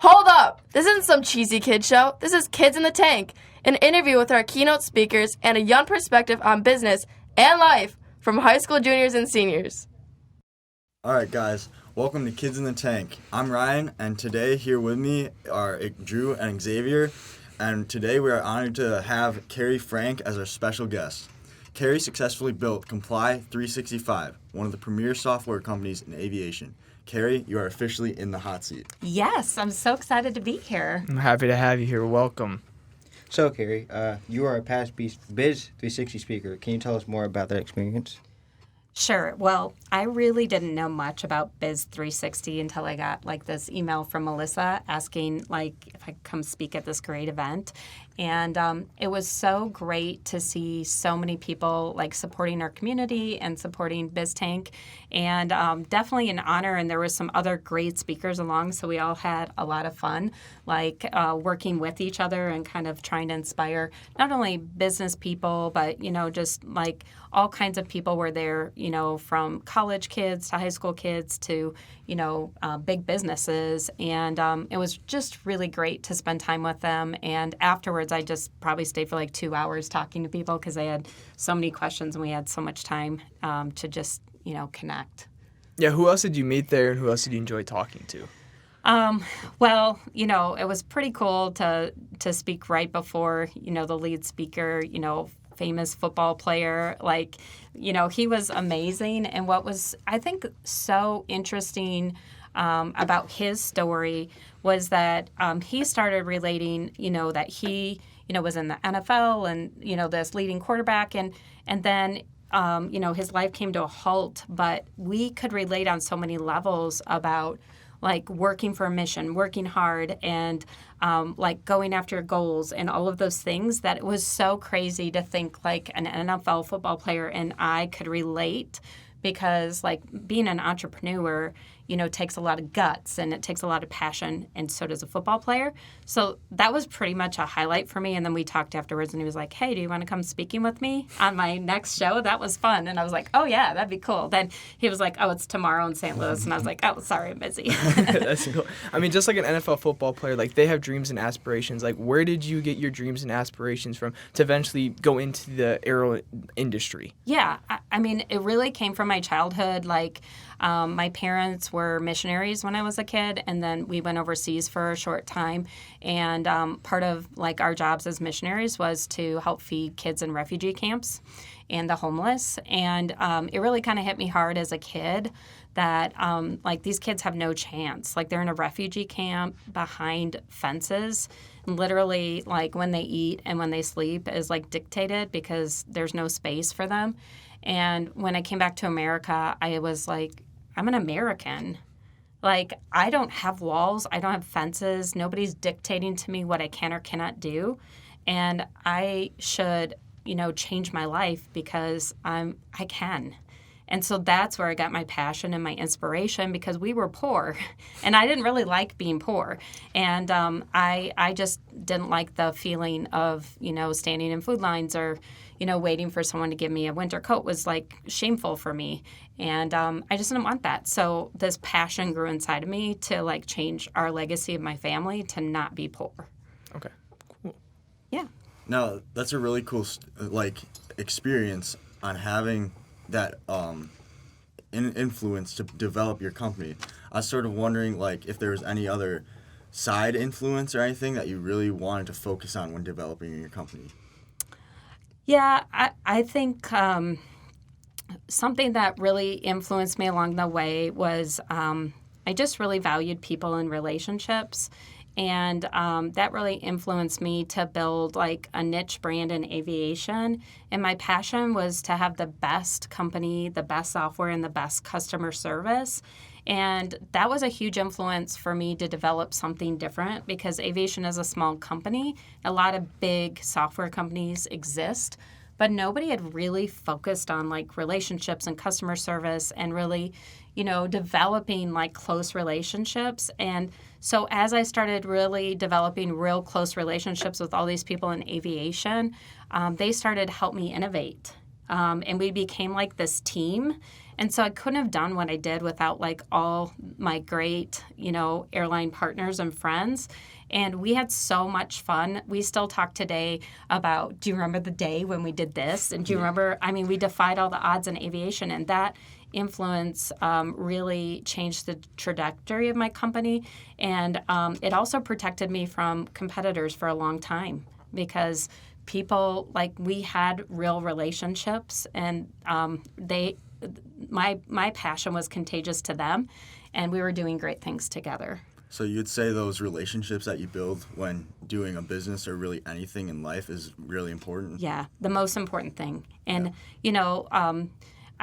Hold up! This isn't some cheesy kid show. This is Kids in the Tank, an interview with our keynote speakers and a young perspective on business and life from high school juniors and seniors. All right, guys. Welcome to Kids in the Tank. I'm Ryan, and today here with me are Drew and Xavier, and today we are honored to have Kerry Frank as our special guest. Kerry successfully built Comply 365, one of the premier software companies in aviation. Kerry, you are officially in the hot seat. Yes, I'm so excited to be here. I'm happy to have you here. Welcome. So, Kerry, you are a past Biz 360 speaker. Can you tell us more about that experience? Sure. Well, I really didn't know much about Biz 360 until I got this email from Melissa asking if I could come speak at this great event. And it was so great to see so many people supporting our community and supporting BizTank, and definitely an honor. And there were some other great speakers along, so we all had a lot of fun, working with each other and kind of trying to inspire not only business people, but just all kinds of people were there, from college kids to high school kids to big businesses, and it was just really great to spend time with them. And afterwards, I just probably stayed for 2 hours talking to people because they had so many questions and we had so much time to just connect. Yeah, who else did you meet there and who else did you enjoy talking to? Well, it was pretty cool to speak right before, the lead speaker, famous football player. He was amazing. And what was, I think, so interesting about his story was that he started relating, that he, was in the NFL and, this leading quarterback. And then, his life came to a halt. But we could relate on so many levels about working for a mission, working hard, and going after your goals and all of those things, that it was so crazy to think an NFL football player and I could relate, because being an entrepreneur, takes a lot of guts and it takes a lot of passion, and so does a football player. So that was pretty much a highlight for me. And then we talked afterwards and he was like, hey, do you want to come speaking with me on my next show? That was fun. And I was like, oh yeah, that'd be cool. Then he was like, oh, it's tomorrow in St. Louis. And I was like, oh, sorry, I'm busy. That's cool. I mean, just like an NFL football player, they have dreams and aspirations. Where did you get your dreams and aspirations from to eventually go into the aero industry? Yeah, I mean, it really came from my childhood. My parents were missionaries when I was a kid, and then we went overseas for a short time. And part of our jobs as missionaries was to help feed kids in refugee camps and the homeless. And it really kind of hit me hard as a kid that these kids have no chance. They're in a refugee camp behind fences. And literally, when they eat and when they sleep is dictated because there's no space for them. And when I came back to America, I was I'm an American. I don't have walls. I don't have fences. Nobody's dictating to me what I can or cannot do. And I should, change my life because I can. And so that's where I got my passion and my inspiration, because we were poor and I didn't really like being poor. And I just didn't like the feeling of, standing in food lines or, waiting for someone to give me a winter coat was shameful for me. And I just didn't want that. So this passion grew inside of me to change our legacy of my family to not be poor. Okay, cool. Yeah. Now, that's a really cool experience on having that influence to develop your company. I was sort of wondering if there was any other side influence or anything that you really wanted to focus on when developing your company. Yeah, I think something that really influenced me along the way was I just really valued people and relationships. And that really influenced me to build a niche brand in aviation. And my passion was to have the best company, the best software, and the best customer service. And that was a huge influence for me to develop something different, because aviation is a small company. A lot of big software companies exist, but nobody had really focused on relationships and customer service and really, developing close relationships. And so as I started really developing real close relationships with all these people in aviation, they started to help me innovate. And we became this team. And so I couldn't have done what I did without like all my great, airline partners and friends. And we had so much fun. We still talk today about, do you remember the day when we did this? And do you remember, we defied all the odds in aviation, and that influence really changed the trajectory of my company. And it also protected me from competitors for a long time, because people, like, we had real relationships, and my passion was contagious to them, and we were doing great things together. So you'd say those relationships that you build when doing a business or really anything in life is really important? Yeah, the most important thing. And,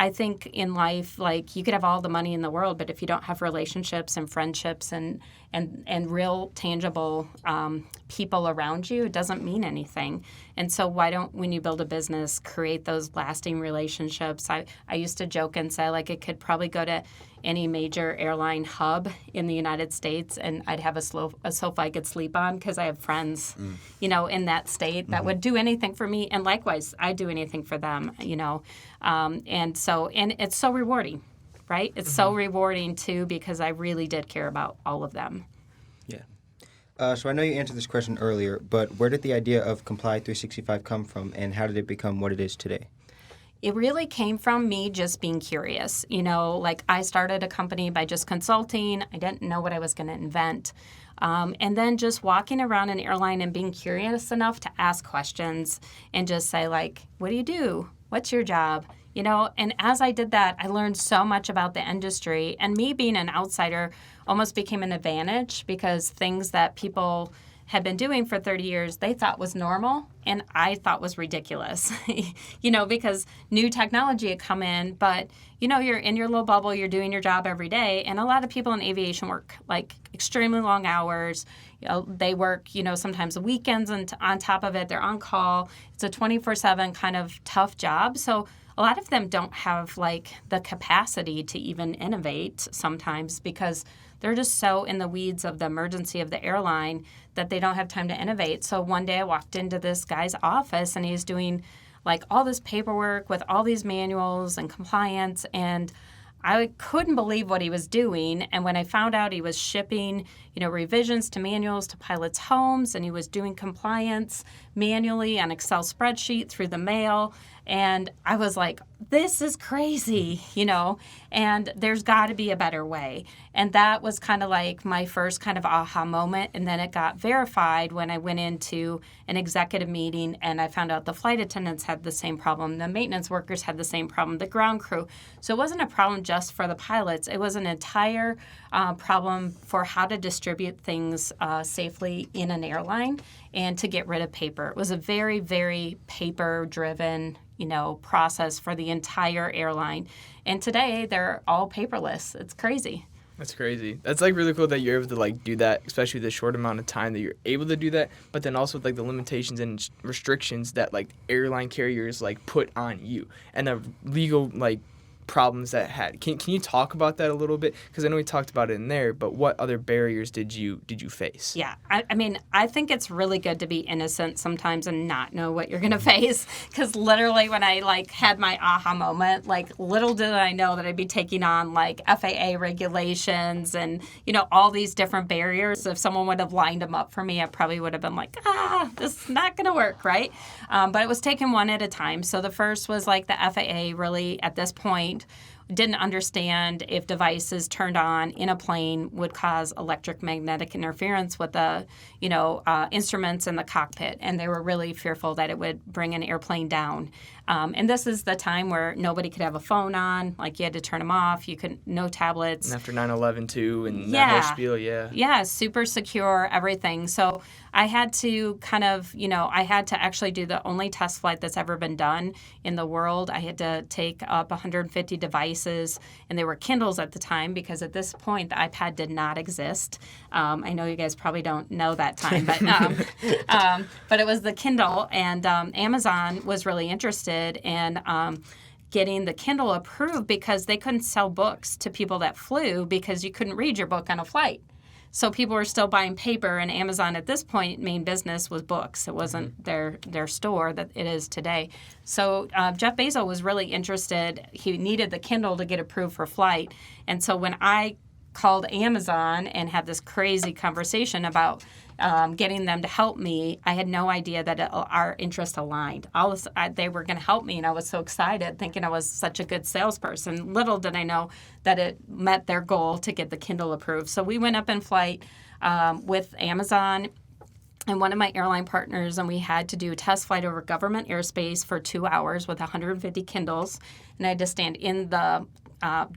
I think in life, like, you could have all the money in the world, but if you don't have relationships and friendships and real tangible people around you, it doesn't mean anything. And so why don't, when you build a business, create those lasting relationships? I used to joke and say, like, it could probably go to any major airline hub in the United States, and I'd have a sofa I could sleep on, because I have friends, in that state that would do anything for me, and likewise, I'd do anything for them, and it's so rewarding, right? It's so rewarding too, because I really did care about all of them. Yeah. So I know you answered this question earlier, but where did the idea of Comply 365 come from, and how did it become what it is today? It really came from me just being curious. Like, I started a company by just consulting. I didn't know what I was going to invent. And then just walking around an airline and being curious enough to ask questions and just say, like, what do you do? What's your job? And as I did that, I learned so much about the industry. And me being an outsider almost became an advantage, because things that people had been doing for 30 years, they thought was normal, and I thought was ridiculous, because new technology had come in, but, you're in your little bubble, you're doing your job every day, and a lot of people in aviation work, like, extremely long hours. They work, sometimes weekends, and on top of it, they're on call. It's a 24/7 kind of tough job, so a lot of them don't have, like, the capacity to even innovate sometimes, because they're just so in the weeds of the emergency of the airline that they don't have time to innovate. So one day I walked into this guy's office, and he's doing, like, all this paperwork with all these manuals and compliance, and I couldn't believe what he was doing. And when I found out he was shipping, revisions to manuals to pilots' homes, and he was doing compliance manually on Excel spreadsheet through the mail, and I was like, this is crazy, and there's got to be a better way. And that was kind of like my first kind of aha moment. And then it got verified when I went into an executive meeting, and I found out the flight attendants had the same problem, the maintenance workers had the same problem, the ground crew. So it wasn't a problem just for the pilots. It was an entire problem for how to distribute things safely in an airline and to get rid of paper. It was a very, very paper-driven process for the entire airline. And today, they're all paperless. It's crazy. That's crazy. That's, like, really cool that you're able to, like, do that, especially the short amount of time that you're able to do that, but then also, like, the limitations and restrictions that, like, airline carriers, like, put on you, and the legal, like, problems that had. Can you talk about that a little bit? Because I know we talked about it in there, but what other barriers did you face? Yeah, I think it's really good to be innocent sometimes and not know what you're going to face. Because literally when I, like, had my aha moment, like, little did I know that I'd be taking on, like, FAA regulations and, all these different barriers. If someone would have lined them up for me, I probably would have been like, this is not going to work, right? But it was taken one at a time. So the first was, like, the FAA really, at this point, didn't understand if devices turned on in a plane would cause electromagnetic interference with the, instruments in the cockpit. And they were really fearful that it would bring an airplane down. And this is the time where nobody could have a phone on. Like, you had to turn them off. You couldn't, no tablets. And after 9/11 too, and that whole spiel, Yeah, super secure, everything. So I had to kind of, I had to actually do the only test flight that's ever been done in the world. I had to take up 150 devices, and they were Kindles at the time, because at this point the iPad did not exist. I know you guys probably don't know that time, but it was the Kindle, and Amazon was really interested in getting the Kindle approved, because they couldn't sell books to people that flew, because you couldn't read your book on a flight. So people were still buying paper, and Amazon at this point, main business was books. It wasn't their store that it is today. So Jeff Bezos was really interested. He needed the Kindle to get approved for flight. And so when I called Amazon and had this crazy conversation about getting them to help me, I had no idea that our interests aligned. They were going to help me, and I was so excited, thinking I was such a good salesperson. Little did I know that it met their goal to get the Kindle approved. So we went up in flight with Amazon and one of my airline partners, and we had to do a test flight over government airspace for 2 hours with 150 Kindles, and I had to stand in the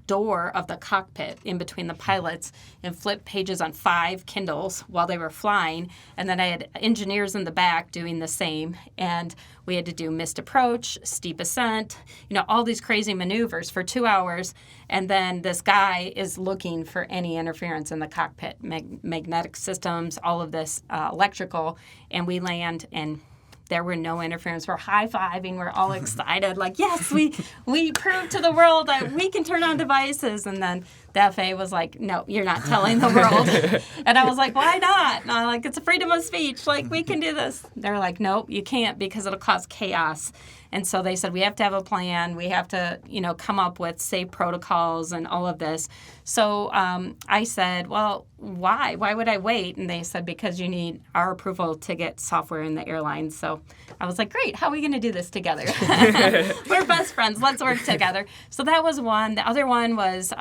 door of the cockpit in between the pilots and flip pages on 5 Kindles while they were flying. And then I had engineers in the back doing the same. And we had to do missed approach, steep ascent, all these crazy maneuvers for 2 hours. And then this guy is looking for any interference in the cockpit, magnetic systems, all of this electrical. And we land, and there were no interference. We're high-fiving. We're all excited. Like, yes, we proved to the world that we can turn on devices. And then the FAA was like, no, you're not telling the world. And I was like, why not? And I'm like, it's a freedom of speech. Like, we can do this. They're like, nope, you can't because it'll cause chaos. And so they said, we have to have a plan. We have to, come up with safe protocols and all of this. So I said, well, why? Why would I wait? And they said, because you need our approval to get software in the airline. So I was like, great. How are we going to do this together? We're best friends. Let's work together. So that was one. The other one was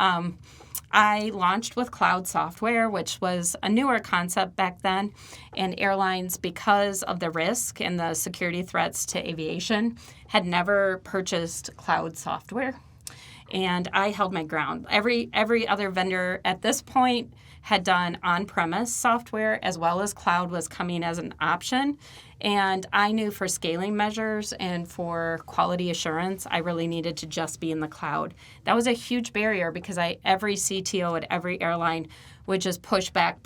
I launched with cloud software, which was a newer concept back then. And airlines, because of the risk and the security threats to aviation, had never purchased cloud software. And I held my ground. Every other vendor at this point had done on-premise software, as well as cloud was coming as an option. And I knew for scaling measures and for quality assurance, I really needed to just be in the cloud. That was a huge barrier because every CTO at every airline would just push back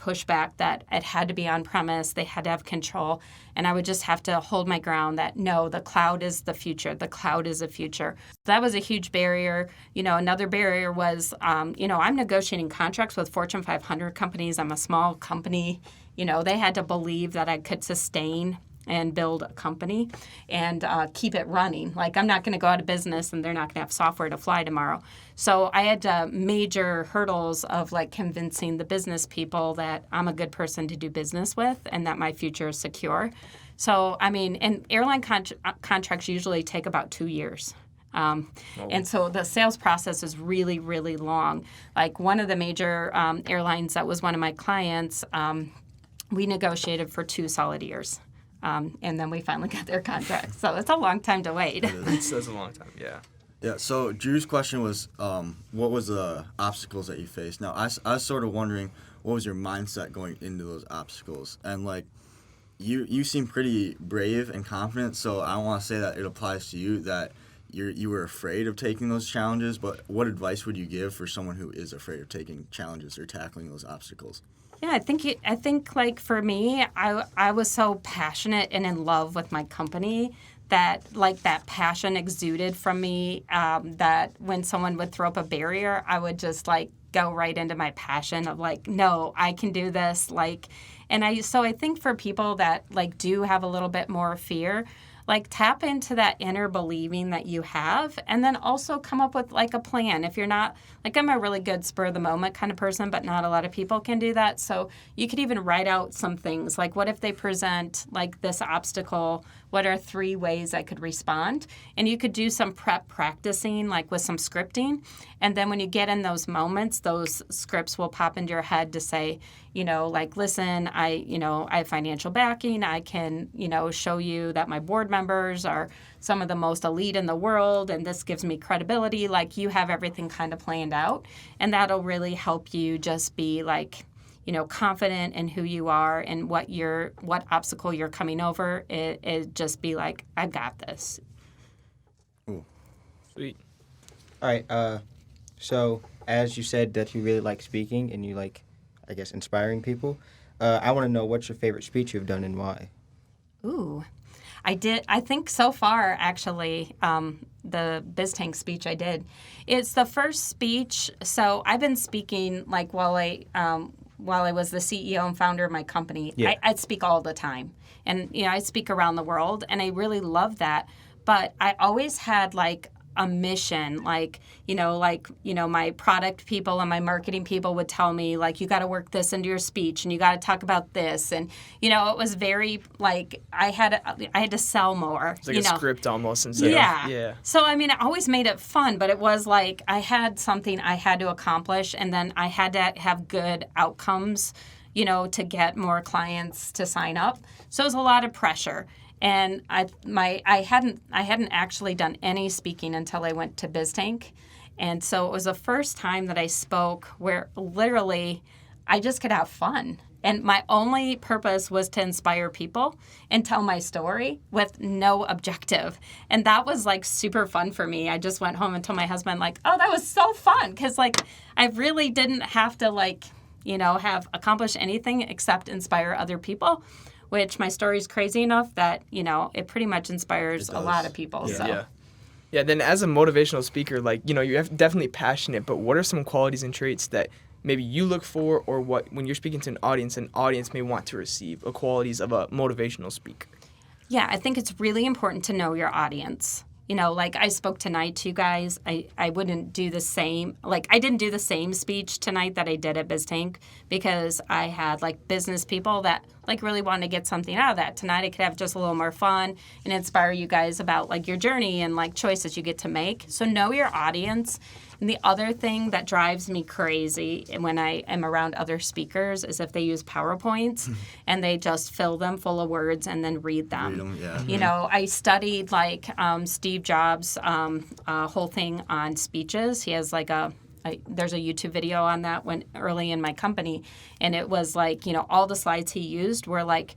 that it had to be on-premise, they had to have control, and I would just have to hold my ground that, no, the cloud is the future. The cloud is the future. That was a huge barrier. Another barrier was, I'm negotiating contracts with Fortune 500 companies. I'm a small company. They had to believe that I could sustain and build a company and keep it running. Like, I'm not going to go out of business and they're not going to have software to fly tomorrow. So I had major hurdles of convincing the business people that I'm a good person to do business with and that my future is secure. So, and airline contracts usually take about 2 years. And so the sales process is really, really long. Like, one of the major airlines that was one of my clients, we negotiated for 2 solid years. And then we finally got their contract. So it's a long time to wait. That's a long time, yeah. Yeah, so Drew's question was, what was the obstacles that you faced? Now, I was sort of wondering, what was your mindset going into those obstacles? And, you seem pretty brave and confident, so I don't want to say that it applies to you, that you were afraid of taking those challenges, but what advice would you give for someone who is afraid of taking challenges or tackling those obstacles? Yeah, I think for me, I was so passionate and in love with my company that that passion exuded from me, that when someone would throw up a barrier, I would just go right into my passion of no, I can do this. So I think for people that do have a little bit more fear, tap into that inner believing that you have, and then also come up with a plan. If you're not, I'm a really good spur of the moment kind of person, but not a lot of people can do that. So you could even write out some things, what if they present this obstacle, what are 3 ways I could respond? And you could do some prep practicing, with some scripting. And then when you get in those moments, those scripts will pop into your head to say, listen, I have financial backing. I can, show you that my board members are some of the most elite in the world, and this gives me credibility. You have everything kind of planned out, and that'll really help you just be confident in who you are and what obstacle you're coming over. It just be I got this. Ooh. Sweet. All right. So as you said that you really like speaking and you like, I guess, inspiring people, I want to know what's your favorite speech you've done and why. Ooh. I think so far, actually, the BizTank speech I did. It's the first speech. So I've been speaking while while I was the CEO and founder of my company, Yeah. I'd speak all the time. And, I speak around the world, and I really love that. But I always had, like, a mission, like, my product people and my marketing people would tell me, like, you got to work this into your speech and you got to talk about this. And, it was very, like, I had to sell more. It's like a script almost instead Yeah. of, yeah. So, I mean, it always made it fun, but it was like I had something I had to accomplish, and then I had to have good outcomes, to get more clients to sign up. So it was a lot of pressure. And I hadn't actually done any speaking until I went to BizTank. And so it was the first time that I spoke where literally I just could have fun. And my only purpose was to inspire people and tell my story with no objective. And that was like super fun for me. I just went home and told my husband, like, oh, that was so fun. Because like I really didn't have to have accomplished anything except inspire other people, which my story is crazy enough that, it pretty much inspires a lot of people. Yeah. So. Yeah, then as a motivational speaker, like, you're definitely passionate, but what are some qualities and traits that maybe you look for, or what, when you're speaking to an audience may want to receive, the qualities of a motivational speaker? Yeah, I think it's really important to know your audience. Like I spoke tonight to you guys, I wouldn't do the same. Like I didn't do the same speech tonight that I did at BizTank because I had like business people that like really wanted to get something out of that. Tonight I could have just a little more fun and inspire you guys about like your journey and like choices you get to make. So know your audience. And the other thing that drives me crazy when I am around other speakers is if they use PowerPoints and they just fill them full of words and then read them. Yeah. I studied like Steve Jobs' whole thing on speeches. He has like there's a YouTube video on that when early in my company, and it was like, all the slides he used were like,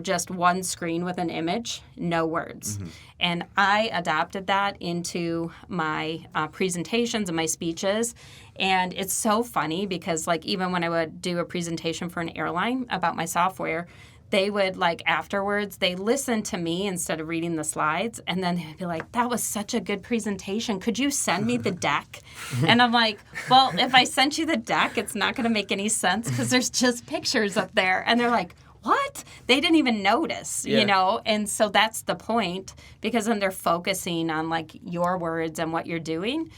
just one screen with an image, no words. And I adopted that into my presentations and my speeches. And it's so funny because, like, even when I would do a presentation for an airline about my software, they would, like, afterwards, they listen to me instead of reading the slides. And then they'd be like, that was such a good presentation. Could you send me the deck? And I'm like, well, if I sent you the deck, it's not going to make any sense because there's just pictures up there. And they're like, what? They didn't even notice, And so that's the point, because then they're focusing on like your words and what you're doing.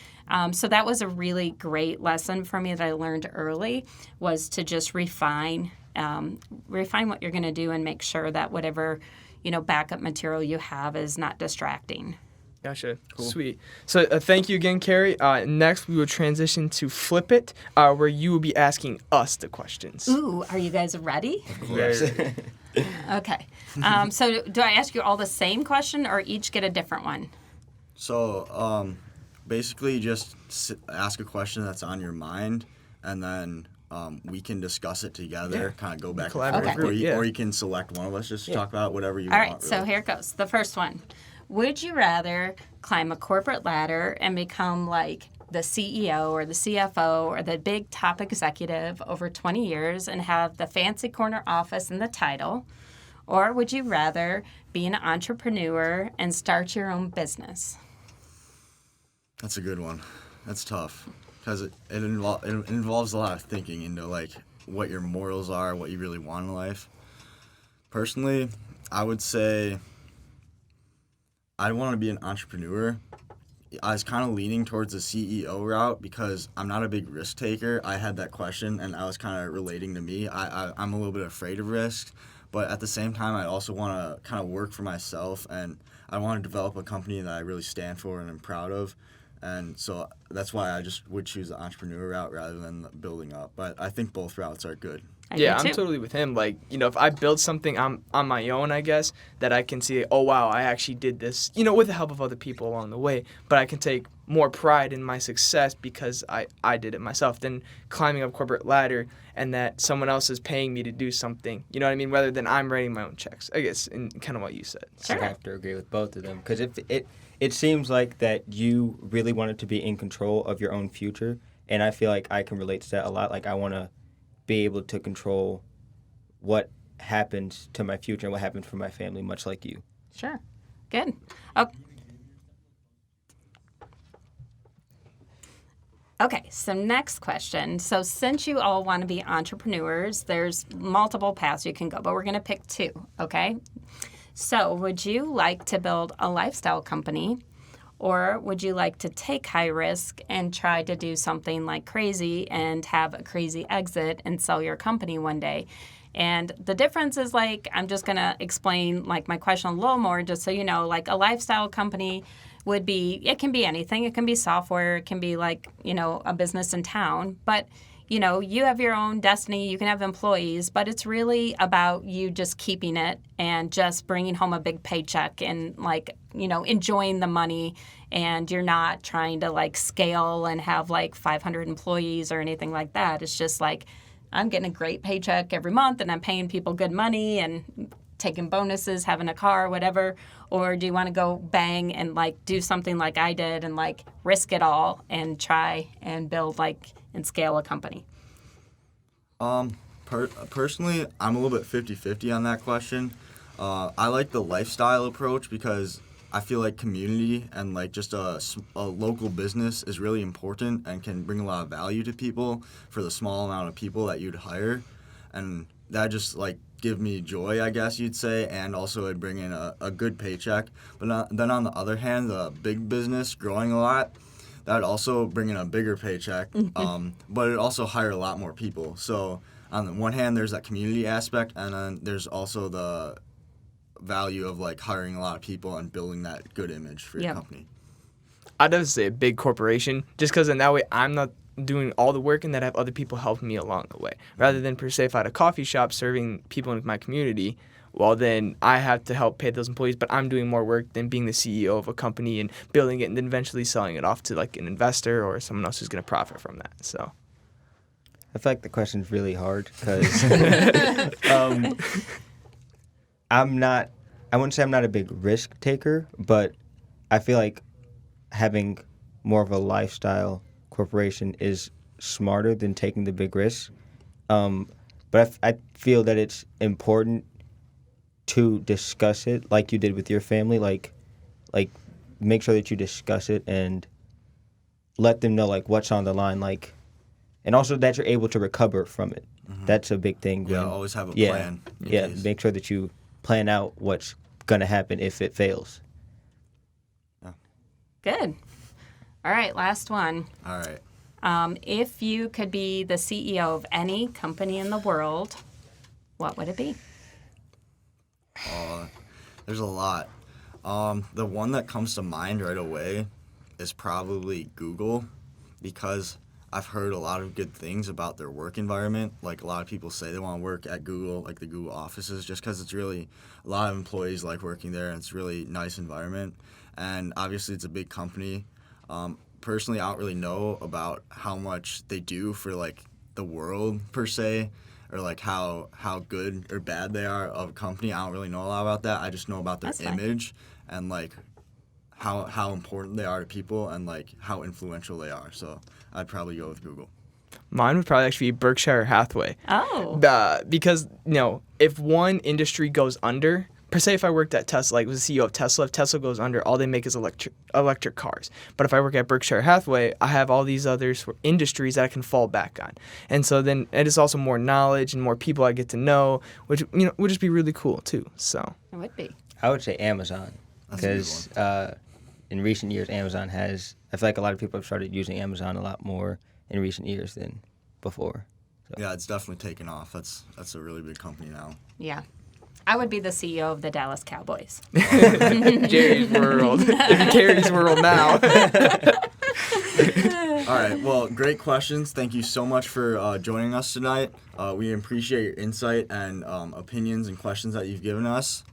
So that was a really great lesson for me that I learned early, was to just refine what you're going to do and make sure that whatever, backup material you have is not distracting. Gotcha. Cool. Sweet. So thank you again, Kerry. Next, we will transition to Flip It, where you will be asking us the questions. Ooh, are you guys ready? Yes. Okay. So do I ask you all the same question or each get a different one? So basically just ask a question that's on your mind, and then we can discuss it together, kind of go back and forth. Okay. Or you can select one of us, just talk about whatever you All want. right, so here it goes. The first one. Would you rather climb a corporate ladder and become like the CEO or the CFO or the big top executive over 20 years and have the fancy corner office and the title? Or would you rather be an entrepreneur and start your own business? That's a good one. That's tough because it involves a lot of thinking into like what your morals are, what you really want in life. Personally, I would say I want to be an entrepreneur. I was kind of leaning towards the CEO route because I'm not a big risk taker. I had that question, and I was kind of relating to me. I'm a little bit afraid of risks, but at the same time, I also want to kind of work for myself, and I want to develop a company that I really stand for and I'm proud of. And so that's why I just would choose the entrepreneur route rather than building up. But I think both routes are good. Yeah, I'm totally with him. Like, if I build something on my own, I guess, that I can see, oh, wow, I actually did this, with the help of other people along the way. But I can take more pride in my success because I did it myself than climbing up corporate ladder and that someone else is paying me to do something. You know what I mean? Rather than I'm writing my own checks, I guess, in kind of what you said. Sure. I have to agree with both of them because it seems like that you really wanted to be in control of your own future. And I feel like I can relate to that a lot. Like, I want to be able to control what happens to my future and what happens for my family, much like you. Sure. Good. Oh. Okay, so next question. So since you all want to be entrepreneurs, there's multiple paths you can go, but we're going to pick two, okay? So would you like to build a lifestyle company, or would you like to take high risk and try to do something like crazy and have a crazy exit and sell your company one day? And the difference is, like, I'm just going to explain, like, my question a little more just so you know. Like, a lifestyle company would be, it can be anything. It can be software. It can be, like, you know, a business in town. But, you know, you have your own destiny. You can have employees. But it's really about you just keeping it and just bringing home a big paycheck and, like, you know, enjoying the money. And you're not trying to, like, scale and have, like, 500 employees or anything like that. It's just, like, I'm getting a great paycheck every month and I'm paying people good money and taking bonuses, having a car, whatever? Or do you want to go bang and, like, do something like I did and, like, risk it all and try and build, like, and scale a company? Personally, I'm a little bit 50-50 on that question. I like the lifestyle approach because I feel like community and, like, just a local business is really important and can bring a lot of value to people for the small amount of people that you'd hire. And that just, like, give me joy, I guess you'd say, and also it'd bring in a good paycheck. But then on the other hand, the big business growing a lot, that'd also bring in a bigger paycheck, but it'd also hire a lot more people. So on the one hand, there's that community aspect, and then there's also the value of, like, hiring a lot of people and building that good image for your company. I'd have to say a big corporation, just because in that way I'm not doing all the work and that I have other people helping me along the way. Rather than, per se, if I had a coffee shop serving people in my community, well, then I have to help pay those employees, but I'm doing more work than being the CEO of a company and building it and then eventually selling it off to, like, an investor or someone else who's going to profit from that. So I feel like the question's really hard because I wouldn't say I'm not a big risk taker, but I feel like having more of a lifestyle corporation is smarter than taking the big risks. But I feel that it's important to discuss it like you did with your family, like make sure that you discuss it and let them know, like, what's on the line, like, and also that you're able to recover from it. Mm-hmm. That's a big thing. Yeah, always have a plan. Yeah, make sure that you plan out what's going to happen if it fails. Yeah. Good. All right, last one. All right. If you could be the CEO of any company in the world, what would it be? There's a lot. The one that comes to mind right away is probably Google, because I've heard a lot of good things about their work environment. Like, a lot of people say they want to work at Google, like the Google offices, just because it's really, a lot of employees like working there, and it's a really nice environment. And obviously it's a big company. Personally, I don't really know about how much they do for, like, the world per se, or, like, how good or bad they are of a company. I don't really know a lot about that. I just know about their image and, like, how important they are to people and, like, how influential they are. So I'd probably go with Google. Mine would probably actually be Berkshire Hathaway. Oh. Because, you know, if one industry goes under, per se, if I worked at Tesla, like was the CEO of Tesla, if Tesla goes under, all they make is electric cars. But if I work at Berkshire Hathaway, I have all these other industries that I can fall back on. And so then it is also more knowledge and more people I get to know, which, you know, would just be really cool too. So It would be. I would say Amazon, because in recent years, Amazon has, I feel like a lot of people have started using Amazon a lot more in recent years than before. So. Yeah, it's definitely taken off. That's a really big company now. Yeah. I would be the CEO of the Dallas Cowboys. Jerry's World. Kerry's World now. All right. Well, great questions. Thank you so much for joining us tonight. We appreciate your insight and opinions and questions that you've given us.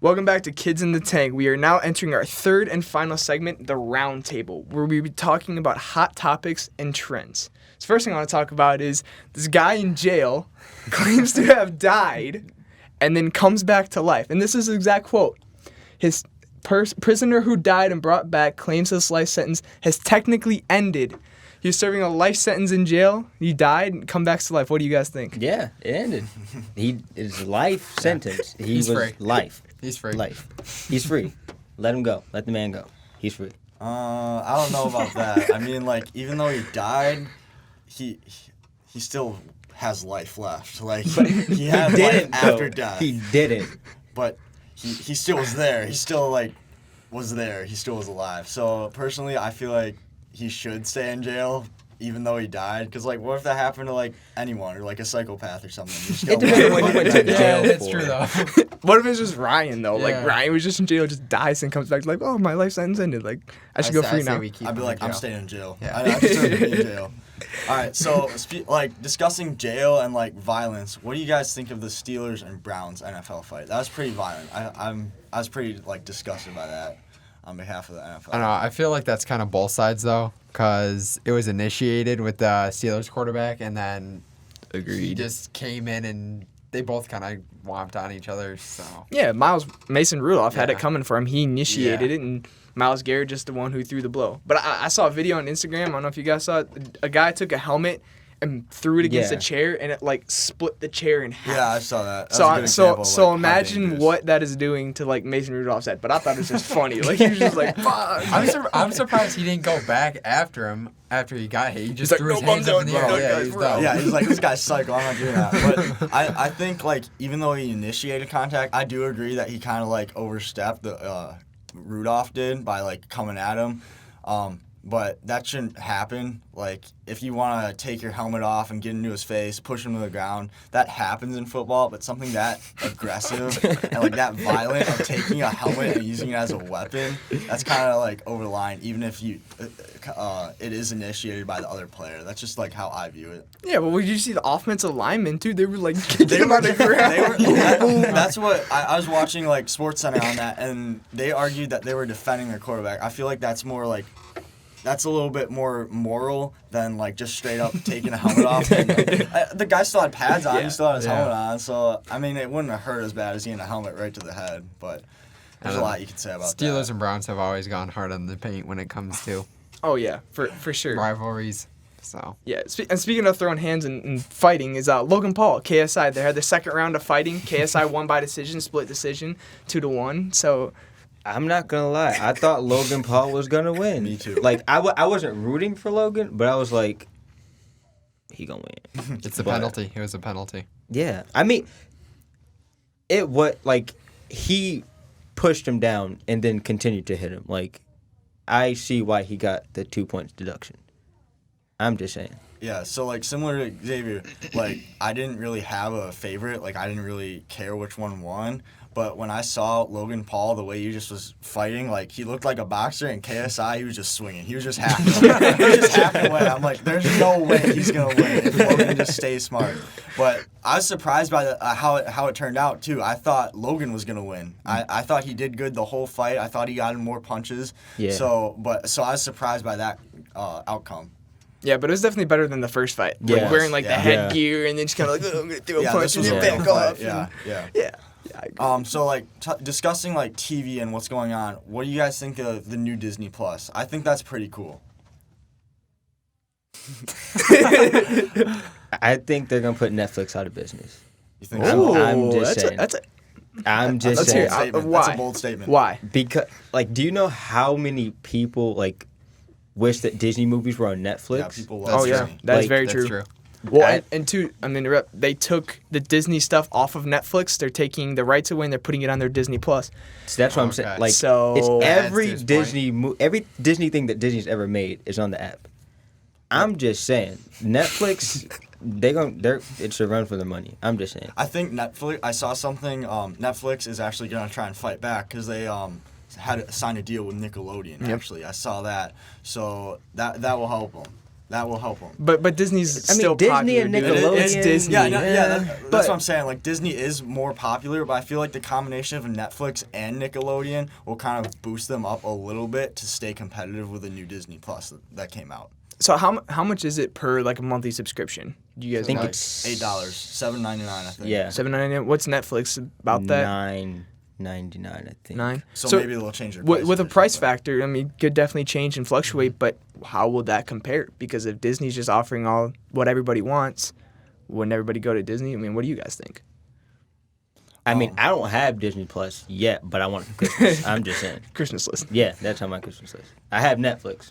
Welcome back to Kids in the Tank. We are now entering our third and final segment, the round table, where we'll be talking about hot topics and trends. So first thing I want to talk about is this guy in jail claims to have died and then comes back to life. And this is the exact quote. His prisoner who died and brought back claims his life sentence has technically ended. He was serving a life sentence in jail. He died and come back to life. What do you guys think? Yeah, it ended. His life sentence. He's free. Life. He's free. Life. He's free. Let him go. Let the man go. He's free. I don't know about that. I mean, like, even though he died, he still has life left. Like, he had life after death. He didn't. But he still was there. He still, like, was there. He still was alive. So, personally, I feel like he should stay in jail, even though he died. Because, like, what if that happened to, like, anyone or, like, a psychopath or something? It depends on what he went to jail Yeah, it's for. true though. What if it's just Ryan, though? Yeah. Like, Ryan was just in jail, just dies and comes back like, oh, my life sentence ended. Like, I should go free now. I'd be like, I'm staying in jail. Yeah. I deserve to be in jail. All right, so, like, discussing jail and, like, violence, what do you guys think of the Steelers and Browns NFL fight? That was pretty violent. I was pretty, like, disgusted by that on behalf of the NFL. I don't know. I feel like that's kind of both sides though, because it was initiated with the Steelers quarterback, and then he just came in and they both kind of whomped on each other. So Yeah, Mason Rudolph had it Yeah. coming for him. He initiated it, and Myles Garrett just the one who threw the blow. But I saw a video on Instagram. I don't know if you guys saw it. A guy took a helmet and threw it against a chair, and it like split the chair in half. Yeah, I saw that. That was a good example So of, like, how imagine dangerous. what that is doing to like Mason Rudolph's head. But I thought it was just funny. Like he was just like, fuck. I'm surprised he didn't go back after him after he got hit. He just like, threw his "Nope, I'm hands up in the done, air. bro. Yeah, he was done. Yeah, he's like, this guy's psycho. I'm not doing that. But I think, like, even though he initiated contact, I do agree that he kind of, like, overstepped the Rudolph did by, like, coming at him. But that shouldn't happen. Like, if you want to take your helmet off and get into his face, push him to the ground, that happens in football. But something that aggressive and, like, that violent of taking a helmet and using it as a weapon, that's kind of, like, over the line, even if it is initiated by the other player. That's just, like, how I view it. Yeah, but did you see the offensive linemen too? They were like kicking him out of the ground. That's what I was watching, like, SportsCenter on that, and they argued that they were defending their quarterback. I feel like that's more like. That's a little bit more moral than, like, just straight up taking a helmet off. And, the guy still had pads on. He still had his helmet on. So, I mean, it wouldn't have hurt as bad as getting a helmet right to the head. But there's a lot you could say about that. Steelers and Browns have always gone hard on the paint when it comes to Oh yeah, for sure. rivalries. So Yeah, and speaking of throwing hands and fighting, is Logan Paul, KSI. They had their second round of fighting. KSI won by decision, split decision, 2-1. So. I'm not gonna lie. I thought Logan Paul was gonna win. Me too. Like I wasn't rooting for Logan, but I was like, he gonna win. it's a penalty. It was a penalty. Yeah, I mean, he pushed him down and then continued to hit him. Like, I see why he got the 2 points deduction. I'm just saying. Yeah, so, like, similar to Xavier, like, I didn't really have a favorite. Like, I didn't really care which one won. But when I saw Logan Paul, the way he just was fighting, like, he looked like a boxer, and KSI, he was just swinging. He was just hacking away. He was just hacking away. I'm like, there's no way he's going to win if Logan just stays smart. But I was surprised by how it turned out, too. I thought Logan was going to win. I thought he did good the whole fight. I thought he got in more punches. Yeah. So I was surprised by that outcome. Yeah, but it was definitely better than the first fight. Yeah. Like, wearing, like, the Yeah. headgear and then just kind of like, oh, I'm going to throw a Yeah, punch this and was a then real back fight. off. Yeah. Yeah, I agree. So, like, discussing, like, TV and what's going on, what do you guys think of the new Disney Plus? I think that's pretty cool. I think they're gonna put Netflix out of business. You think Ooh. so? I'm just saying. I'm just That's a saying. bold statement. Why? That's a bold statement. Why? Because, like, do you know how many people, like, wish that Disney movies were on Netflix? Yeah, people love Oh, That's yeah. true. That's Like, very That's true. true. Well, and two, I mean, they took the Disney stuff off of Netflix. They're taking the rights away and they're putting it on their Disney Plus. So that's what I'm Okay. saying. Like, So- it's That's every his point. Disney every Disney thing that Disney's ever made is on the app. I'm just saying, Netflix, it's a run for their money. I'm just saying. I think Netflix, I saw something, Netflix is actually going to try and fight back because they had signed a deal with Nickelodeon, actually. I saw that. So that will help them. That will help them. But Disney's still Disney popular. and dude. Nickelodeon. It's Disney. That's what I'm saying. Like, Disney is more popular, but I feel like the combination of Netflix and Nickelodeon will kind of boost them up a little bit to stay competitive with the new Disney Plus that came out. So how much is it per like a monthly subscription? Do you guys I think know? it's $8, $7.99, I think. Yeah. $7.99. What's Netflix about that? $9.99, I think. $9. So maybe they'll change their price. With a price factor, I mean, could definitely change and fluctuate. But how will that compare? Because if Disney's just offering all what everybody wants, wouldn't everybody go to Disney? I mean, what do you guys think? I mean, I don't have Disney Plus yet, but I want Christmas. I'm just saying. Christmas list. Yeah, that's on my Christmas list. I have Netflix.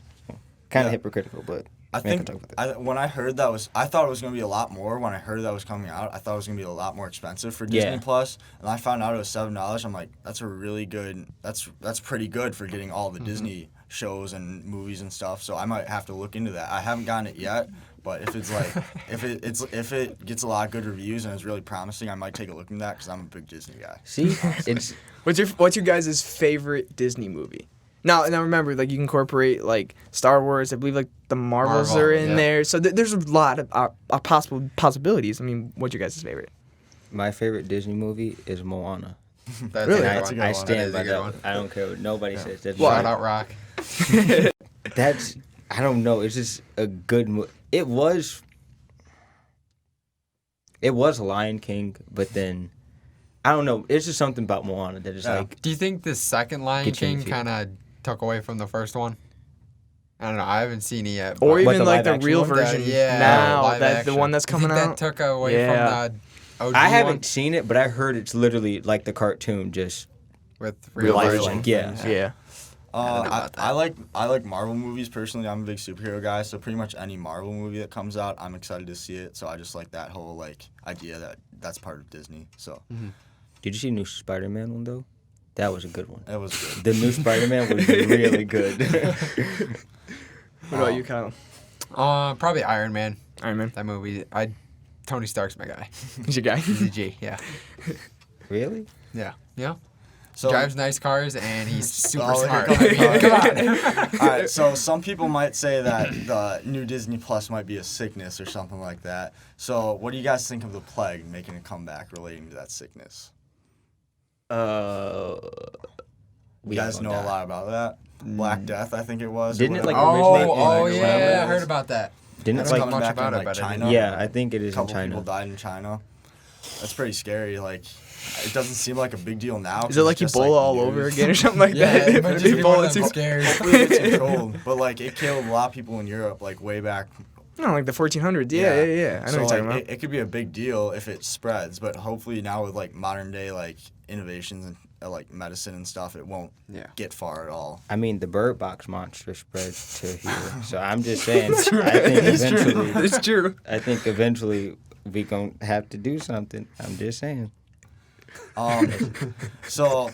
Kind of hypocritical, but I think when I heard that I thought it was going to be a lot more. When I heard that was coming out, I thought it was going to be a lot more expensive for Disney Plus. And I found out it was $7. I'm like, that's a really good. That's pretty good for getting all the Disney shows and movies and stuff. So I might have to look into that. I haven't gotten it yet, but if it's like if it gets a lot of good reviews and it's really promising, I might take a look into that because I'm a big Disney guy. see, it's What's your guys' favorite Disney movie? Now remember, like, you can incorporate like Star Wars. I believe like the Marvels are in there. So there's a lot of possibilities. I mean, what's your guys' favorite? my favorite Disney movie is Moana. That's Really? a good That's a one. good I one. stand by That is a good that. one. I don't care what nobody says. That's Shout out Rock. That's I don't know. It's just a good movie. It was Lion King, but then I don't know. It's just something about Moana that is like. Do you think the second Lion Get you in King the field. kind of took away from the first one? I don't know. I haven't seen it yet. Or but- What, even the like live the action real one? version Yeah, now, live that the action. one that's You think coming out. that took away Yeah. from the OG I haven't one seen it, but I heard it's literally like the cartoon, just with Real real version. version. yeah. I like Marvel movies personally. I'm a big superhero guy, so pretty much any Marvel movie that comes out, I'm excited to see it. So I just like that whole like idea that that's part of Disney. So Did you see the new Spider-Man one though? That was a good one. it was good. The new Spider-Man was really good. What about you, Kyle? Probably Iron Man. Iron Man. That movie. Tony Stark's my guy. He's your guy. He's a G. Yeah. Really? Yeah. Yeah. So Drives nice cars and he's super Oh, smart. come on. All right, so some people might say that the new Disney Plus might be a sickness or something like that. So what do you guys think of the plague making a comeback relating to that sickness? We You guys all know die. a lot about that. Black Death, I think it was. or Didn't it, whatever. like, originate in Oh China? yeah, I heard about that. Didn't That's it like? coming much back about in it, like but I didn't China. Yeah, I think it A is in couple China. people died in China. That's pretty scary. Like, it doesn't seem like a big deal now. Is it like it's just, Ebola all news. over again or something like Yeah, that? it might just be one of them too. scares. Hopefully it gets controlled. But like, it killed a lot of people in Europe, like way back. No, like the 1400s. Yeah. I know So what you're talking like, about. it could be a big deal if it spreads, but hopefully now with like modern day like innovations and like medicine and stuff, it won't get far at all. I mean, the bird box monster spread to here, so I'm just saying. I think eventually, It's true. I think eventually we gonna have to do something. I'm just saying. So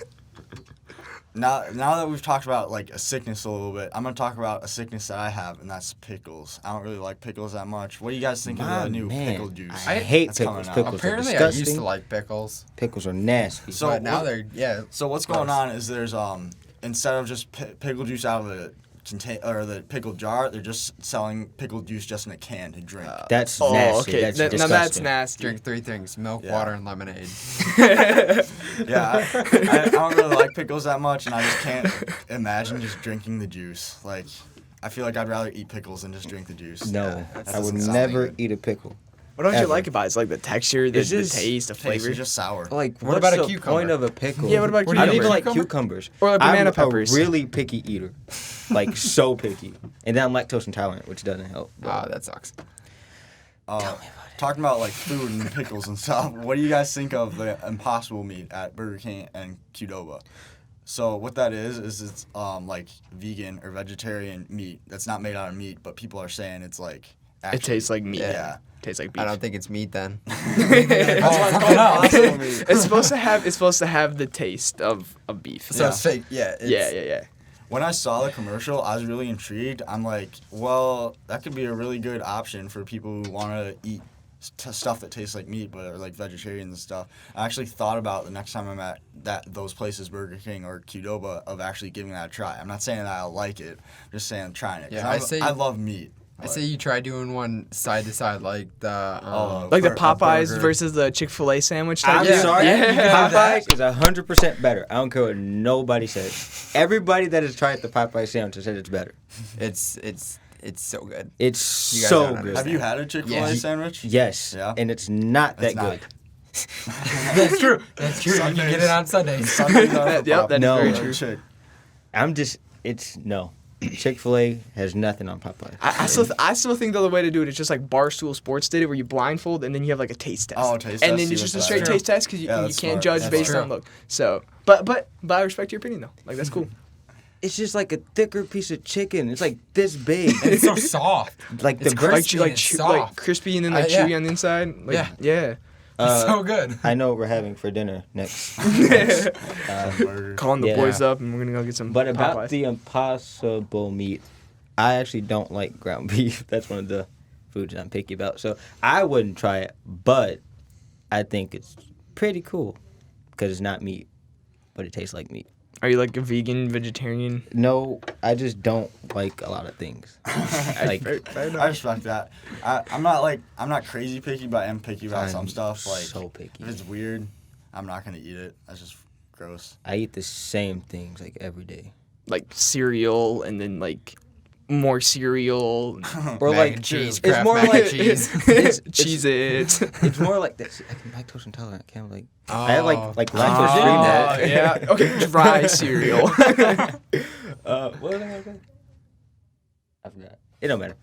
now that we've talked about like a sickness a little bit, I'm gonna talk about a sickness that I have, and that's pickles. I don't really like pickles that much. What do you guys think of the new pickle juice? I hate that's pickles. coming out? Pickles are Apparently, I disgusting. used to like pickles, Pickles are nasty. So but now what- they're So what's going on is there's instead of just pickle juice out of the the pickle jar, they're just selling pickle juice just in a can to drink. That's Oh, nasty. okay. That's Now disgusting. that's nasty. drink 3 things: milk, Yeah. water, and lemonade. Yeah, I don't really like pickles that much, and I just can't imagine just drinking the juice. Like, I feel like I'd rather eat pickles than just drink the juice. No, that I would doesn't sound never good. eat a pickle. What don't you Ever. like about it? It's like the texture, the It's just- taste, the Taste flavor. is just sour. Like, What what's about a the cucumber? point of a pickle? Yeah, what about I don't even cucumber? like Cucumber? cucumbers. Or like banana I'm peppers. a really picky eater, like so picky, and then I'm lactose intolerant, which doesn't help. Ah, that sucks. Talking about like food and pickles and stuff. What do you guys think of the Impossible meat at Burger King and Qdoba? So what that is it's like vegan or vegetarian meat that's not made out of meat, but people are saying it's like actually, It tastes like meat. Yeah. Tastes like beef. I don't think it's meat then. Impossible meat. It's supposed to have the taste of beef. So Yeah. it's fake. Yeah. Yeah. When I saw the commercial, I was really intrigued. I'm like, well, that could be a really good option for people who want to eat stuff that tastes like meat, but are like vegetarians and stuff. I actually thought about the next time I'm at those places, Burger King or Qdoba, of actually giving that a try. I'm not saying that I'll like it. I'm just saying I'm trying it. 'Cause Yeah, I I love meat. I say you try doing one side to side, like the Like the a Popeyes burger. versus the Chick-fil-A sandwich type. I'm Yeah. sorry. Yeah. Popeyes is 100% better. I don't care what nobody says. Everybody that has tried the Popeye sandwich has said it's better. it's so good. It's You guys so don't good. understand. Have you had a Chick-fil-A Yeah. sandwich? Yes. Yeah. And it's not that It's not. good. That's true. That's true. You can Sundays. get it on Sundays. Sundays are the Yep, that is No. very Popeye true. chick. No. Chick-fil-A has nothing on Popeye. I still think the other way to do it is just like Barstool Sports did it, where you blindfold and then you have like a taste test. Oh, taste and test, then see it's just a what's straight better. taste test because Yeah, you that's can't smart. judge That's based true. on look. So, but I respect your opinion though. Like that's cool. It's just like a thicker piece of chicken. It's like this big. It's so soft. Like the It's breast. Like crispy and like soft. crispy and then like Yeah. chewy on the inside. Like, yeah. It's so good. I know what we're having for dinner next. Burger. Calling the Yeah. boys up and we're gonna go get some. But about Popeyes. the impossible meat, I actually don't like ground beef. That's one of the foods I'm picky about. So I wouldn't try it, but I think it's pretty cool because it's not meat, but it tastes like meat. Are you like a vegan, vegetarian? No, I just don't like a lot of things. Like Fair enough. I respect that. I'm not crazy picky, but I am picky about some stuff. Like so picky. if it's weird, I'm not gonna eat it. That's just gross. I eat the same things like every day. Like cereal and then like more cereal. Or Mac like and cheese, it's Kraft more mac like and cheese. Cheese it. It's more like this. I'm lactose intolerant. I can't like. I have like lactose Oh, free milk. yeah. Okay, dry cereal. What was I gonna say? I forgot. It don't matter.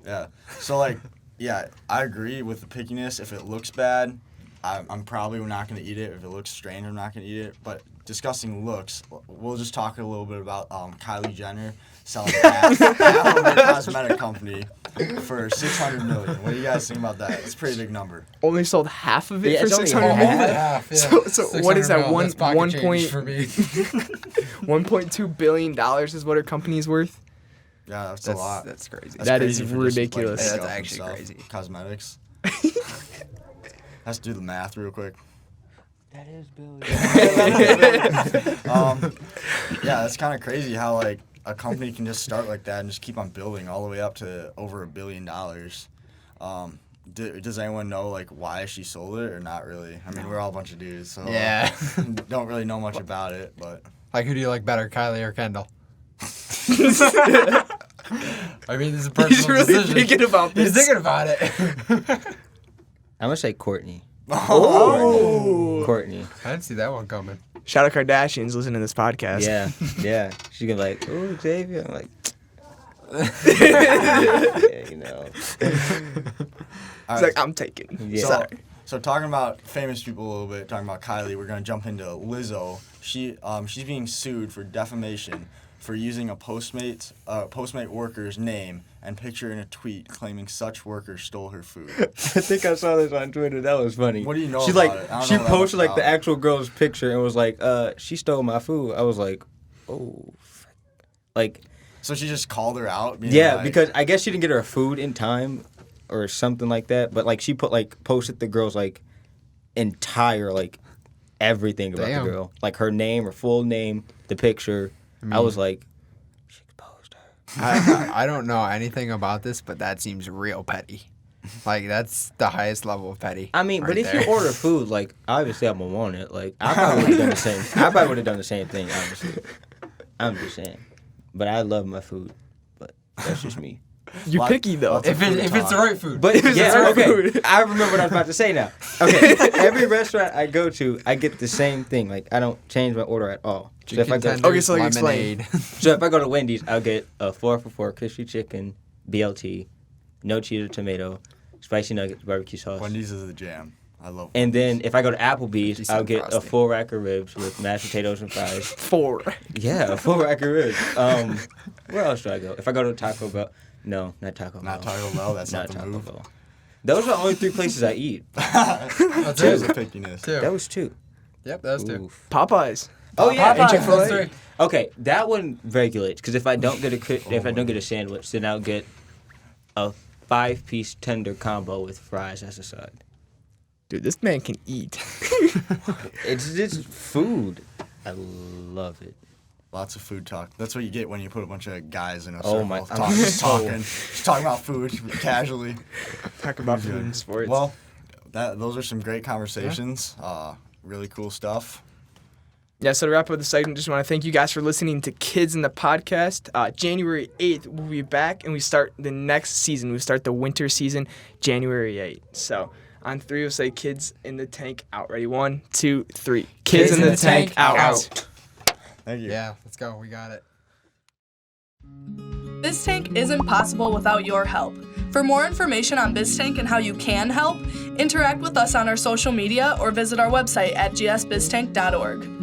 Yeah. So like, yeah, I agree with the pickiness. If it looks bad, I'm probably not gonna eat it. If it looks strange, I'm not gonna eat it. But discussing looks, we'll just talk a little bit about Kylie Jenner selling half of her cosmetic company for $600 million. What do you guys think about that? It's a pretty big number. Only sold half of it Yeah, for it's only 600 half. million. Half, yeah. So what is that? 600 mil, that's pocket One change point for me. $1.2 billion is what her company's worth. Yeah, that's a lot. That's crazy. That's That crazy is for just, ridiculous. makeup That's and actually stuff, crazy. Cosmetics. Let's do the math real quick. That is Billy. Yeah, it's kind of crazy how like a company can just start like that and just keep on building all the way up to over $1 billion. Does anyone know like why she sold it or not really? I mean, we're all a bunch of dudes, so Yeah. don't really know much about it, but Like, who do you like better, Kylie or Kendall? I mean, this is a personal He's really decision. thinking about He's this. thinking about it. I'm gonna say Courtney. Oh. Courtney. I didn't see that one coming. Shout out Kardashians listening to this podcast. Yeah, yeah. She's gonna be like, "Ooh, Xavier." I'm like, yeah, you know. all He's like, I'm taking. Yeah. So, Sorry. so talking about famous people a little bit, talking about Kylie, we're gonna jump into Lizzo. She's being sued for defamation for using a Postmate worker's name and picture in a tweet claiming such worker stole her food. I think I saw this on Twitter. That was funny. What do you know She about like it? I don't she know that posted much like the about it. actual girl's picture and was like, she stole my food. I was like, oh, frick. Like, So she just called her out. Being yeah, like, because I guess she didn't get her food in time or something like that. But like she posted the girl's like entire like everything about Damn. the girl, like her name, her full name, the picture. I was like, she exposed her. I don't know anything about this, but that seems real petty. Like, that's the highest level of petty. I mean, but right if there. you order food, like obviously I'm gonna want it. Like I probably would have done the same. I probably would have done the same thing. Honestly, I'm just saying. But I love my food. But that's just me. You Lot- picky though. lots of If it's the right food. But It's yeah, our okay. food. I remember what I was about to say now. Okay, every restaurant I go to, I get the same thing. Like I don't change my order at all. So if I go, Okay, so, like, explain. lemonade. so if I go to Wendy's, I'll get a 4 for $4 crispy chicken, BLT, no cheese or tomato, spicy nuggets, barbecue sauce. Wendy's is the jam. I love. And then if I go to Applebee's, Decent I'll get a frosting. full rack of ribs with mashed potatoes and fries. 4. Yeah, a full rack of ribs. Where else do I go? If I go to Taco Bell, no, not Taco Bell. Not Taco Bell. That's not, Not the Taco move. Bell. Those are the only 3 places I eat. That's There's it. a pickiness. Two. That was 2. Yep, that was 2. Oof. Popeyes. Oh yeah, Popeyes, and Chick-fil-A. that's 3. Okay, that one regulates because if I don't get a sandwich, then I'll get a 5-piece tender combo with fries as a side. Dude, this man can eat. It's just food. I love it. Lots of food talk. That's what you get when you put a bunch of guys in a Oh circle. my- Just talking about food casually. Talk about food and sports. Well, those are some great conversations. Really cool stuff. Yeah, so to wrap up the segment, just want to thank you guys for listening to Kids in the Podcast. January 8th, we'll be back, and we start the next season. We start the winter season January 8th. So on 3, we'll say Kids in the Tank out. Ready? 1, 2, 3. Kids in the Tank out. Thank you. Yeah, let's go. We got it. BizTank isn't possible without your help. For more information on BizTank and how you can help, interact with us on our social media or visit our website at gsbiztank.org.